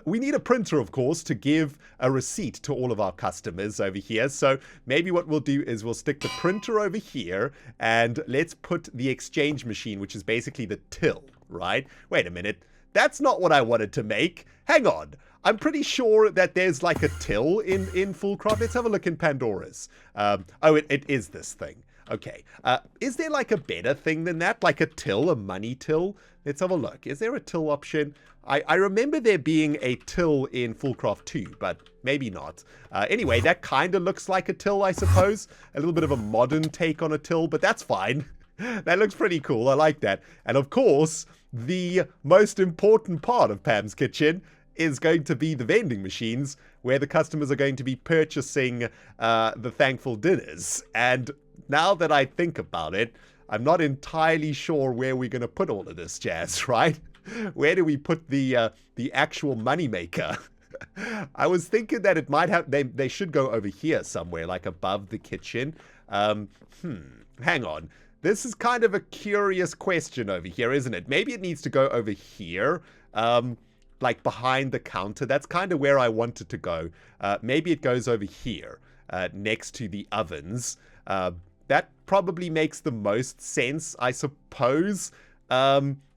We need a printer, of course, to give a receipt to all of our customers over here. So maybe what we'll do is we'll stick the printer over here, and let's put the exchange machine, which is basically the till, right? Wait a minute. That's not what I wanted to make. Hang on. I'm pretty sure that there's like a till in FoolCraft. Let's have a look in Pandora's. Oh, it is this thing. Okay. Is there like a better thing than that? Like a till, a money till? Let's have a look. Is there a till option? I remember there being a till in FoolCraft 2, but maybe not. Anyway, that kind of looks like a till, I suppose. A little bit of a modern take on a till, but that's fine. That looks pretty cool. I like that. And of course, the most important part of Pam's Kitchen is going to be the vending machines, where the customers are going to be purchasing the thankful dinners. And now that I think about it, I'm not entirely sure where we're going to put all of this jazz, right? Where do we put the actual moneymaker? I was thinking that it might have, they should go over here somewhere, like above the kitchen. Hang on. This is kind of a curious question over here, isn't it? Maybe it needs to go over here, like behind the counter. That's kind of where I want it to go. Maybe it goes over here, next to the ovens. That probably makes the most sense, I suppose.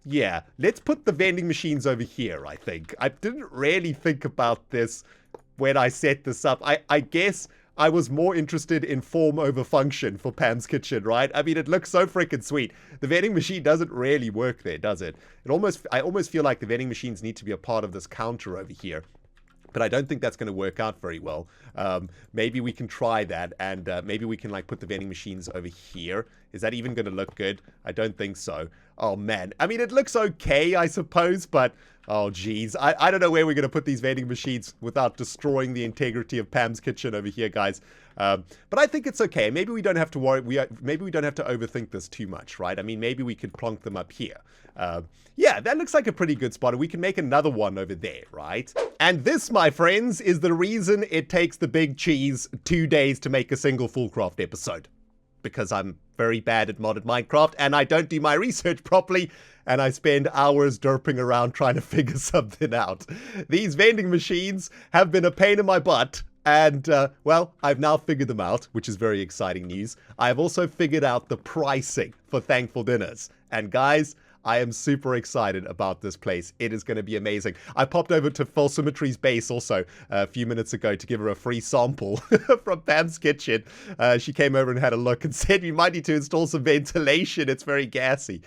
Yeah, let's put the vending machines over here, I think. I didn't really think about this when I set this up. I guess I was more interested in form over function for Pam's Kitchen, right? I mean, it looks so freaking sweet. The vending machine doesn't really work there, does it? I almost feel like the vending machines need to be a part of this counter over here. But I don't think that's going to work out very well. Maybe we can try that, and maybe we can like put the vending machines over here. Is that even going to look good? I don't think so. Oh, man. I mean, it looks okay, I suppose, but oh, geez. I don't know where we're going to put these vending machines without destroying the integrity of Pam's Kitchen over here, guys. But I think it's okay. Maybe we don't have to worry. Maybe we don't have to overthink this too much, right? I mean, maybe we could plonk them up here. Yeah, that looks like a pretty good spot. And we can make another one over there, right? And this, my friends, is the reason it takes the big cheese 2 days to make a single FoolCraft episode. Because I'm very bad at modded Minecraft, and I don't do my research properly, and I spend hours derping around trying to figure something out. These vending machines have been a pain in my butt, and, well, I've now figured them out, which is very exciting news. I have also figured out the pricing for Thankful Dinners. And guys, I am super excited about this place. It is going to be amazing. I popped over to Full Symmetry's base also a few minutes ago to give her a free sample from Pam's Kitchen. She came over and had a look and said, we might need to install some ventilation. It's very gassy.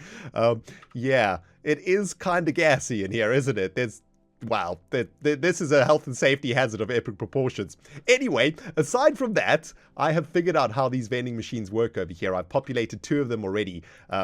Yeah, it is kind of gassy in here, isn't it? Wow, this is a health and safety hazard of epic proportions. Anyway, aside from that, I have figured out how these vending machines work over here. I've populated 2 of them already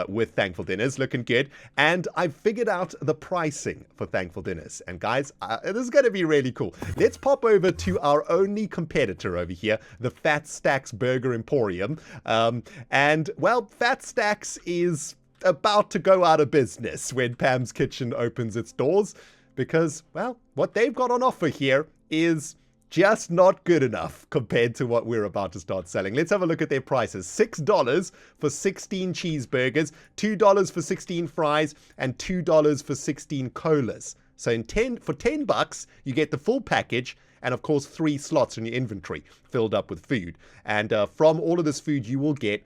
with Thankful Dinners, looking good. And I've figured out the pricing for Thankful Dinners. And guys, this is going to be really cool. Let's pop over to our only competitor over here, the Fat Stacks Burger Emporium. And, well, Fat Stacks is about to go out of business when Pam's Kitchen opens its doors. Because, well, what they've got on offer here is just not good enough compared to what we're about to start selling. Let's have a look at their prices. $6 for 16 cheeseburgers, $2 for 16 fries, and $2 for 16 colas. So for $10, you get the full package, and of course 3 slots in your inventory filled up with food. And from all of this food, you will get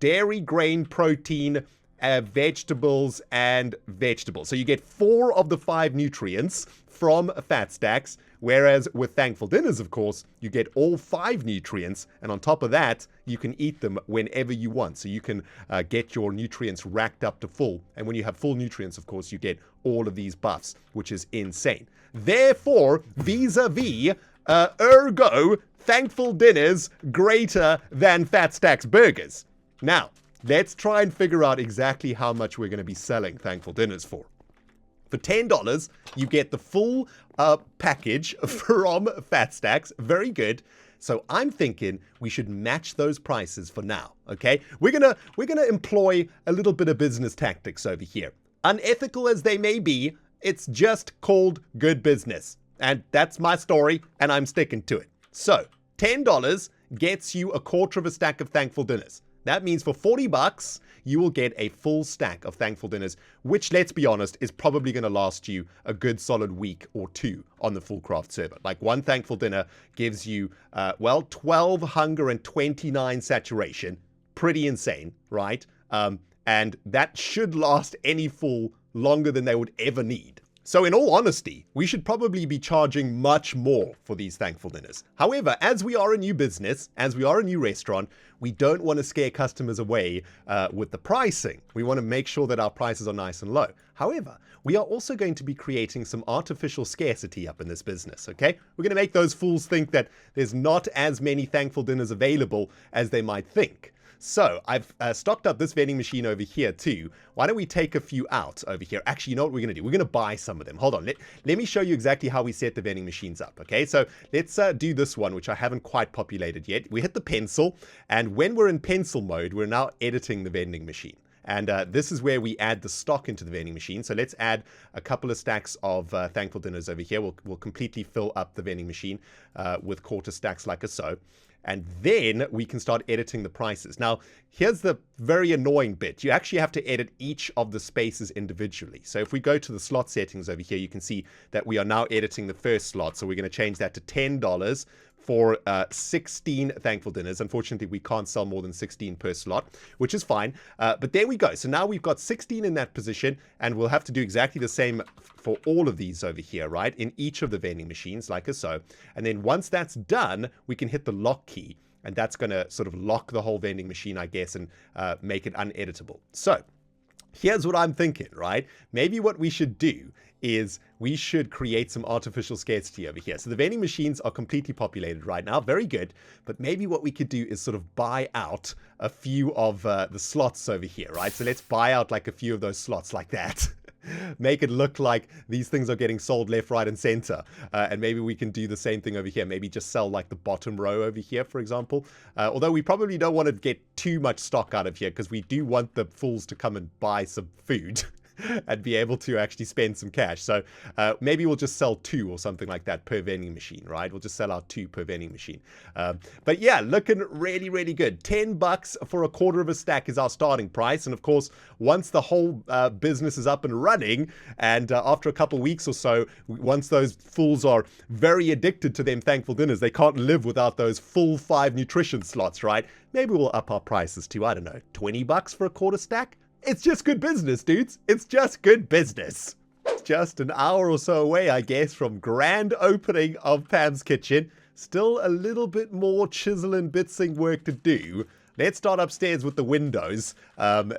dairy, grain, protein, vegetables, and vegetables. So you get 4 of the 5 nutrients from Fat Stacks, whereas with Thankful Dinners, of course, you get all 5 nutrients, and on top of that, you can eat them whenever you want. So you can get your nutrients racked up to full, and when you have full nutrients, of course, you get all of these buffs, which is insane. Therefore, vis-a-vis, ergo, Thankful Dinners greater than Fat Stacks Burgers. Now, let's try and figure out exactly how much we're going to be selling Thankful Dinners for. For $10, you get the full package from Fat Stacks. Very good. So I'm thinking we should match those prices for now, okay? We're gonna employ a little bit of business tactics over here. Unethical as they may be, it's just called good business. And that's my story, and I'm sticking to it. So, $10 gets you a quarter of a stack of Thankful Dinners. That means for 40 bucks, you will get a full stack of Thankful Dinners, which, let's be honest, is probably going to last you a good solid week or two on the FoolCraft server. Like, one Thankful Dinner gives you, 12 hunger and 29 saturation. Pretty insane, right? And that should last any fool longer than they would ever need. So in all honesty, we should probably be charging much more for these Thankful Dinners. However, as we are a new business, as we are a new restaurant, we don't want to scare customers away with the pricing. We want to make sure that our prices are nice and low. However, we are also going to be creating some artificial scarcity up in this business, okay? We're going to make those fools think that there's not as many Thankful Dinners available as they might think. So I've stocked up this vending machine over here too. Why don't we take a few out over here? Actually, you know what we're going to do? We're going to buy some of them. Hold on. Let me show you exactly how we set the vending machines up. Okay, so let's do this one, which I haven't quite populated yet. We hit the pencil, and when we're in pencil mode, we're now editing the vending machine. And this is where we add the stock into the vending machine. So let's add a couple of stacks of Thankful Dinners over here. We'll completely fill up the vending machine with quarter stacks like so. And then we can start editing the prices. Now, here's the very annoying bit. You actually have to edit each of the spaces individually. So if we go to the slot settings over here, you can see that we are now editing the first slot. So we're going to change that to $10 for 16 Thankful Dinners. Unfortunately, we can't sell more than 16 per slot, which is fine. But there we go. So now we've got 16 in that position, and we'll have to do exactly the same for all of these over here, right? In each of the vending machines, like so. And then once that's done, we can hit the lock key, and that's going to sort of lock the whole vending machine, I guess, and make it uneditable. So here's what I'm thinking, right? Maybe what we should do is we should create some artificial scarcity over here. So the vending machines are completely populated right now. Very good. But maybe what we could do is sort of buy out a few of the slots over here, right? So let's buy out like a few of those slots like that. Make it look like these things are getting sold left, right, and center. And maybe we can do the same thing over here. Maybe just sell like the bottom row over here, for example. Although we probably don't want to get too much stock out of here because we do want the fools to come and buy some food. And be able to actually spend some cash. So maybe we'll just sell 2 or something like that per vending machine, right? We'll just sell out 2 per vending machine. But yeah, looking really, really good. $10 for a quarter of a stack is our starting price. And of course, once the whole business is up and running, and after a couple weeks or so, once those fools are very addicted to them Thankful Dinners, they can't live without those full 5 nutrition slots, right? Maybe we'll up our prices to, I don't know, $20 for a quarter stack? It's just good business, dudes. It's just good business. It's just an hour or so away, I guess, from grand opening of Pam's Kitchen. Still a little bit more chisel and bitsing work to do. Let's start upstairs with the windows.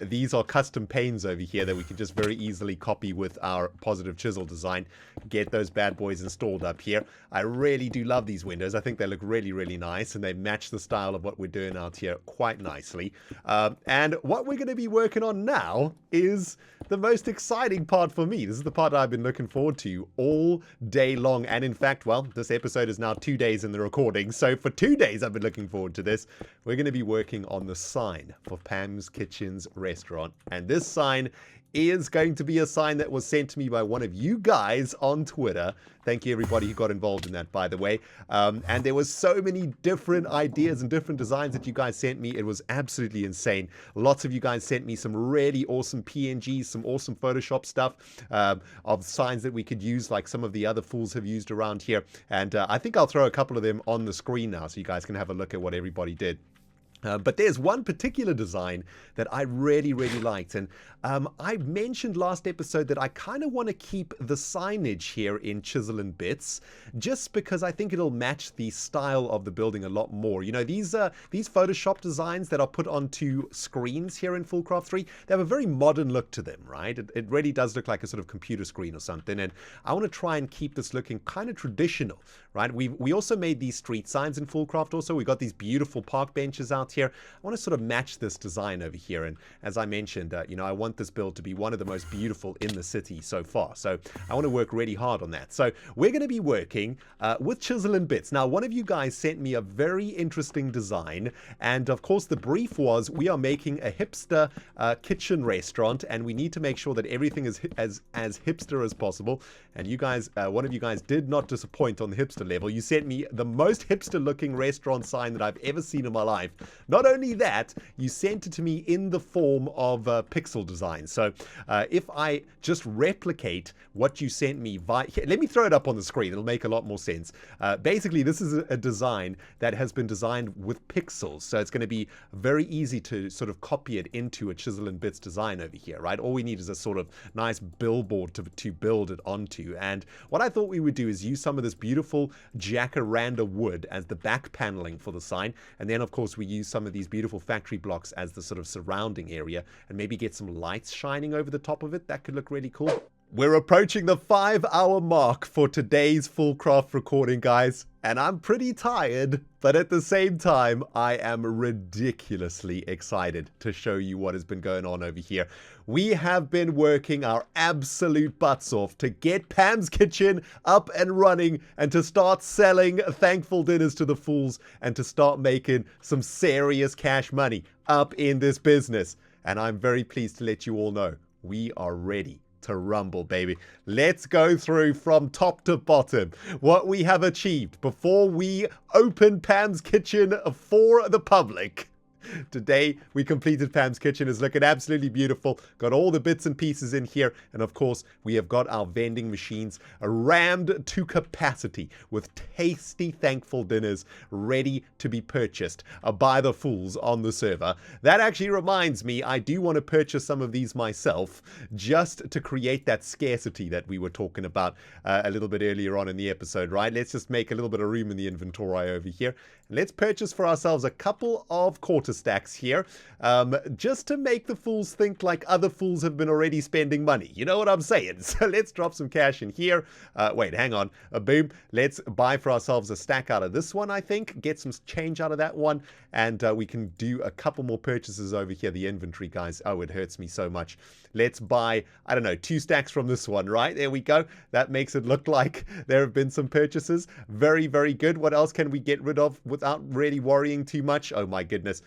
These are custom panes over here that we can just very easily copy with our positive chisel design. Get those bad boys installed up here. I really do love these windows. I think they look really, really nice, and they match the style of what we're doing out here quite nicely. And what we're going to be working on now is the most exciting part for me. This is the part I've been looking forward to all day long. And in fact, well, this episode is now 2 days in the recording. So for 2 days, I've been looking forward to this. We're going to be working on the sign for Pam's Kitchen's restaurant. And this sign is going to be a sign that was sent to me by one of you guys on Twitter. Thank you, everybody who got involved in that, by the way. And there was so many different ideas and different designs that you guys sent me. It was absolutely insane. Lots of you guys sent me some really awesome PNGs, some awesome Photoshop stuff of signs that we could use, like some of the other fools have used around here. And I think I'll throw a couple of them on the screen now so you guys can have a look at what everybody did. But there's one particular design that I really, really liked. And I mentioned last episode that I kind of want to keep the signage here in Chisel and Bits, just because I think it'll match the style of the building a lot more. You know, these Photoshop designs that are put onto screens here in FoolCraft 3, they have a very modern look to them, right? It really does look like a sort of computer screen or something. And I want to try and keep this looking kind of traditional, right? We also made these street signs in FoolCraft also. We got these beautiful park benches out here. I want to sort of match this design over here. And as I mentioned, you know, I want this build to be one of the most beautiful in the city so far. So I want to work really hard on that. So we're going to be working with chisel and bits. Now, one of you guys sent me a very interesting design. And of course, the brief was we are making a hipster kitchen restaurant, and we need to make sure that everything is as hipster as possible. And you guys, one of you guys did not disappoint on the hipster level. You sent me the most hipster looking restaurant sign that I've ever seen in my life. Not only that, you sent it to me in the form of pixel design. So if I just replicate what you sent me here, let me throw it up on the screen. It'll make a lot more sense. Basically, this is a design that has been designed with pixels. So it's going to be very easy to sort of copy it into a chisel and bits design over here, right? All we need is a sort of nice billboard to build it onto. And what I thought we would do is use some of this beautiful jacaranda wood as the back paneling for the sign. And then, of course, we use some of these beautiful factory blocks as the sort of surrounding area, and maybe get some lights shining over the top of it. That could look really cool. We're approaching the 5-hour mark for today's FoolCraft recording, guys. And I'm pretty tired, but at the same time, I am ridiculously excited to show you what has been going on over here. We have been working our absolute butts off to get Pam's Kitchen up and running and to start selling thankful dinners to the fools and to start making some serious cash money up in this business. And I'm very pleased to let you all know we are ready to rumble, baby. Let's go through from top to bottom what we have achieved before we open Pam's Kitchen for the public. Today, we completed Pam's Kitchen. It's looking absolutely beautiful. Got all the bits and pieces in here. And of course, we have got our vending machines rammed to capacity with tasty, thankful dinners ready to be purchased by the fools on the server. That actually reminds me, I do want to purchase some of these myself just to create that scarcity that we were talking about a little bit earlier on in the episode, right? Let's just make a little bit of room in the inventory over here. Let's purchase for ourselves a couple of quarter stacks here, just to make the fools think like other fools have been already spending money. You know what I'm saying? So let's drop some cash in here. Wait, hang on. Boom. Let's buy for ourselves a stack out of this one, I think. Get some change out of that one. And we can do a couple more purchases over here. The inventory, guys. Oh, it hurts me so much. Let's buy, I don't know, 2 stacks from this one, right? There we go. That makes it look like there have been some purchases. Very, very good. What else can we get rid of without really worrying too much? Oh my goodness.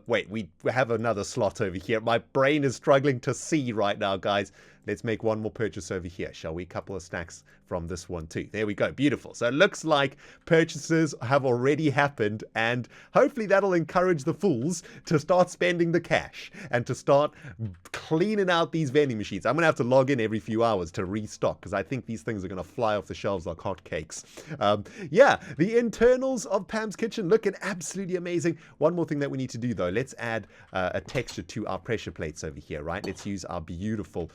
Wait, we have another slot over here. My brain is struggling to see right now, guys. Let's make one more purchase over here, shall we? A couple of stacks from this one too. There we go. Beautiful. So it looks like purchases have already happened, and hopefully that'll encourage the fools to start spending the cash and to start cleaning out these vending machines. I'm going to have to log in every few hours to restock because I think these things are going to fly off the shelves like hotcakes. Yeah, the internals of Pam's Kitchen looking absolutely amazing. One more thing that we need to do though, let's add a texture to our pressure plates over here, right? Let's use our beautiful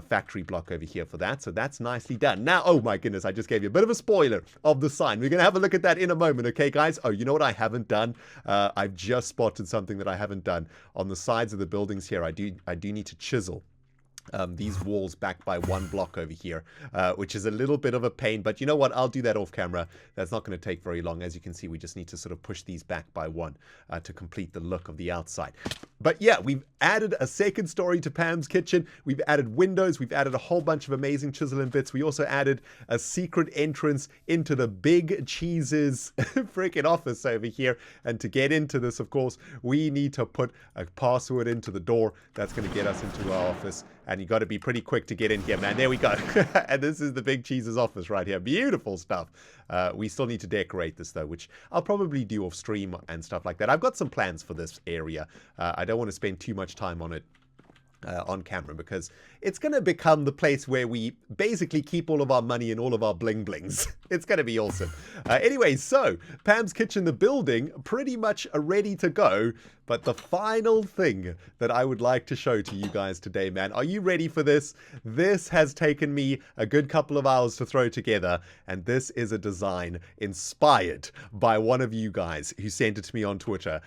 factory block over here for that. So that's nicely done. Now, oh my goodness, I just gave you a bit of a spoiler of the sign. We're going to have a look at that in a moment, okay, guys? Oh, you know what I haven't done? I've just spotted something that I haven't done. On the sides of the buildings here, I do need to chisel these walls back by 1 block over here, which is a little bit of a pain, but you know what, I'll do that off camera. That's not going to take very long. As you can see, we just need to sort of push these back by 1 to complete the look of the outside. But yeah, we've added a second story to Pam's Kitchen. We've added windows. We've added a whole bunch of amazing chisel and bits. We also added a secret entrance into the Big Cheese's freaking office over here. And to get into this, of course, we need to put a password into the door. That's going to get us into our office. And you got to be pretty quick to get in here, man. There we go. And this is the Big Cheese's office right here. Beautiful stuff. We still need to decorate this, though, which I'll probably do off stream and stuff like that. I've got some plans for this area. I don't want to spend too much time on it on camera because it's going to become the place where we basically keep all of our money and all of our bling blings. It's going to be awesome. Anyway, so Pam's Kitchen, the building, pretty much ready to go. But the final thing that I would like to show to you guys today, man, are you ready for this? This has taken me a good couple of hours to throw together, and this is a design inspired by one of you guys who sent it to me on Twitter.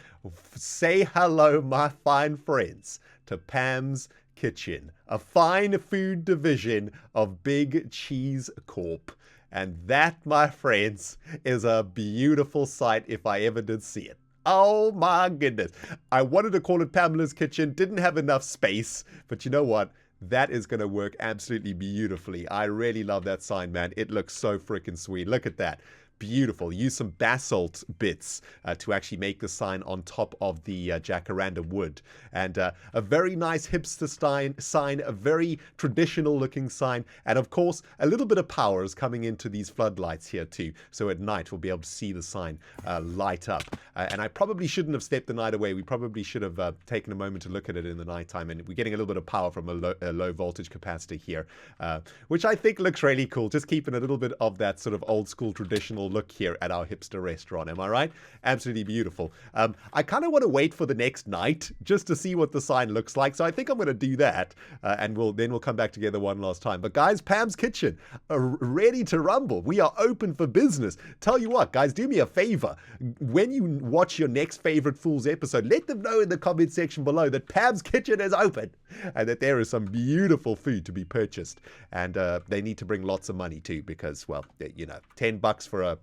Say hello, my fine friends, to Pam's Kitchen, a fine food division of Big Cheese Corp. And that, my friends, is a beautiful sight if I ever did see it. Oh my goodness. I wanted to call it Pamela's Kitchen, didn't have enough space, but you know what? That is going to work absolutely beautifully. I really love that sign, man. It looks so freaking sweet. Look at that. Beautiful. Use some basalt bits to actually make the sign on top of the jacaranda wood. And a very nice hipster sign, a very traditional looking sign. And of course, a little bit of power is coming into these floodlights here too. So at night, we'll be able to see the sign light up. And I probably shouldn't have stepped the night away. We probably should have taken a moment to look at it in the nighttime. And we're getting a little bit of power from a low voltage capacitor here, which I think looks really cool. Just keeping a little bit of that sort of old school traditional look here at our hipster restaurant. Am I right? Absolutely beautiful. I kind of want to wait for the next night just to see what the sign looks like. So I think I'm going to do that, and we'll come back together one last time. But guys, Pam's Kitchen are ready to rumble. We are open for business. Tell you what, guys, do me a favor. When you watch your next favorite Fools episode, let them know in the comment section below that Pam's Kitchen is open and that there is some beautiful food to be purchased. And they need to bring lots of money too, because, well, you know, $10 for a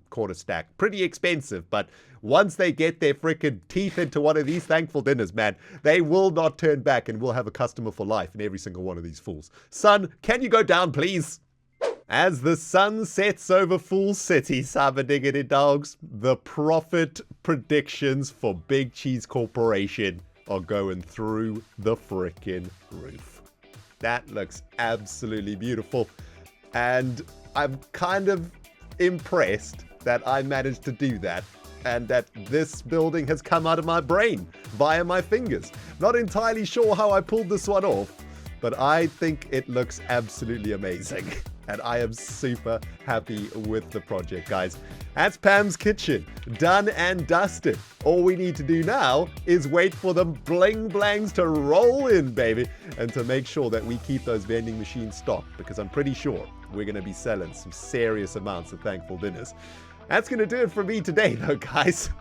quarter stack, pretty expensive, but once they get their freaking teeth into one of these thankful dinners, man, they will not turn back, and we'll have a customer for life in every single one of these Fools. Sun, can you go down, please? As the sun sets over Fool City, cyber dogs, the profit predictions for Big Cheese Corporation are going through the freaking roof. That looks absolutely beautiful, and I'm kind of impressed that I managed to do that, and that this building has come out of my brain via my fingers. Not entirely sure how I pulled this one off, but I think it looks absolutely amazing. And I am super happy with the project, guys. That's Pam's Kitchen, done and dusted. All we need to do now is wait for the bling blangs to roll in, baby, and to make sure that we keep those vending machines stocked, because I'm pretty sure we're going to be selling some serious amounts of thankful dinners. That's going to do it for me today, though, guys.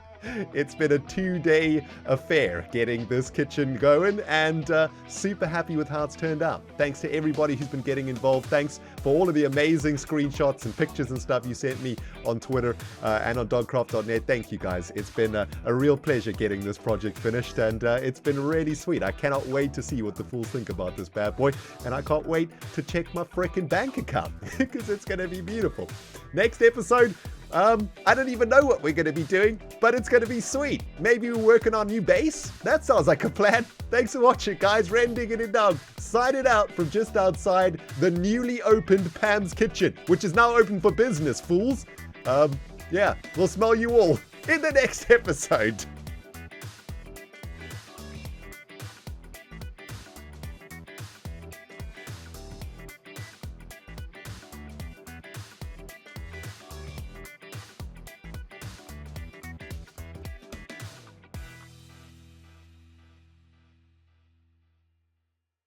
It's been a 2-day affair getting this kitchen going, and super happy with how it's turned out. Thanks to everybody who's been getting involved. Thanks for all of the amazing screenshots and pictures and stuff you sent me on Twitter and on dogcraft.net. Thank you, guys. It's been a real pleasure getting this project finished, and it's been really sweet. I cannot wait to see what the fools think about this bad boy, and I can't wait to check my freaking bank account because it's going to be beautiful. Next episode, I don't even know what we're going to be doing, but it's going to be sweet. Maybe we're working on new base? That sounds like a plan. Thanks for watching, guys. ReNDoG signing out from just outside the newly opened Pam's Kitchen, which is now open for business, fools. Yeah, we'll smell you all in the next episode.